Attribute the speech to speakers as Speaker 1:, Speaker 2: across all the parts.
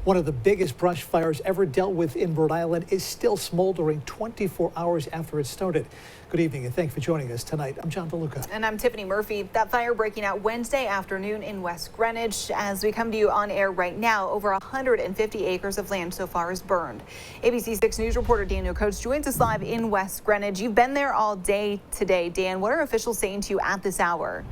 Speaker 1: One of the biggest brush fires ever dealt with in Rhode Island is still smoldering 24 hours after it started. Good evening and thanks for joining us tonight. I'm John DeLuca.
Speaker 2: And I'm Tiffany Murphy. That fire breaking out Wednesday afternoon in West Greenwich. As we come to you on air right now, over 150 acres of land so far is burned. ABC 6 News reporter Daniel Coates joins us live in West Greenwich. You've been there all day today. Dan, what are officials saying to you at this hour?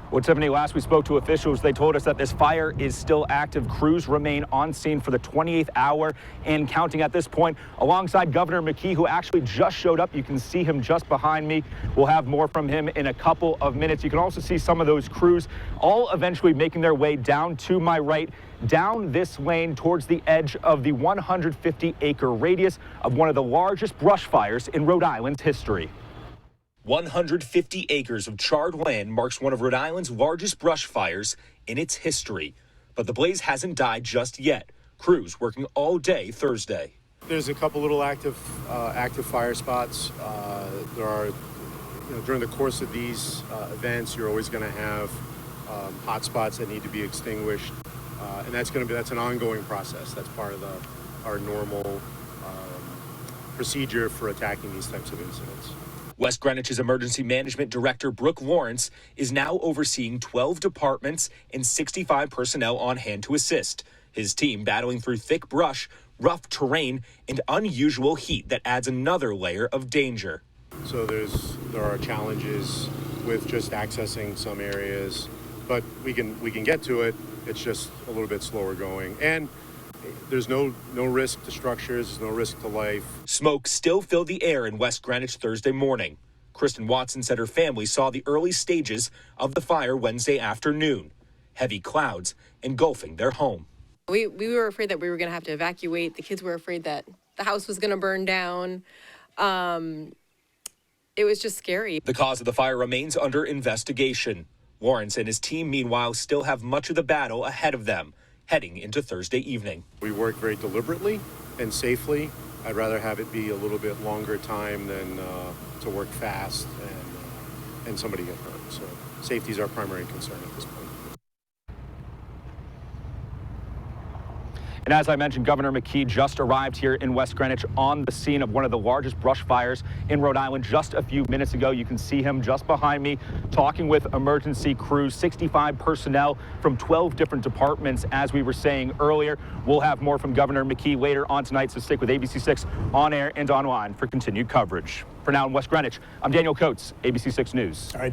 Speaker 3: Well, Tiffany, last we spoke to officials, they told us that this fire is still active. Crews remain on scene for the 28th hour and counting at this point, alongside Governor McKee, who actually just showed up. You can see him just behind me. We'll have more from him in a couple of minutes. You can also see some of those crews all eventually making their way down to my right, down this lane towards the edge of the 150-acre radius of one of the largest brush fires in Rhode Island's history.
Speaker 4: 150 acres of charred land marks one of Rhode Island's largest brush fires in its history. But the blaze hasn't died just yet. Crews working all day Thursday.
Speaker 5: There's a couple little active fire spots. There are, during the course of these events, you're always going to have hot spots that need to be extinguished, and that's an ongoing process. That's part of our normal procedure for attacking these types of incidents.
Speaker 4: West Greenwich's Emergency Management Director, Brooke Lawrence, is now overseeing 12 departments and 65 personnel on hand to assist. His team battling through thick brush, rough terrain, and unusual heat that adds another layer of danger.
Speaker 5: So there are challenges with just accessing some areas, but we can get to it. It's just a little bit slower going. And there's no risk to structures, no risk to life.
Speaker 4: Smoke still filled the air in West Greenwich Thursday morning. Kristen Watson said her family saw the early stages of the fire Wednesday afternoon. Heavy clouds engulfing their home.
Speaker 6: We were afraid that we were going to have to evacuate. The kids were afraid that the house was going to burn down. It was just scary.
Speaker 4: The cause of the fire remains under investigation. Lawrence and his team, meanwhile, still have much of the battle ahead of them, heading into Thursday evening.
Speaker 5: We work very deliberately and safely. I'd rather have it be a little bit longer time than to work fast and somebody get hurt. So safety is our primary concern at this point.
Speaker 3: And as I mentioned, Governor McKee just arrived here in West Greenwich on the scene of one of the largest brush fires in Rhode Island just a few minutes ago. You can see him just behind me talking with emergency crews, 65 personnel from 12 different departments. As we were saying earlier, we'll have more from Governor McKee later on tonight, so stick with ABC 6 on air and online for continued coverage. For now in West Greenwich, I'm Daniel Coates, ABC 6 News.
Speaker 1: All right.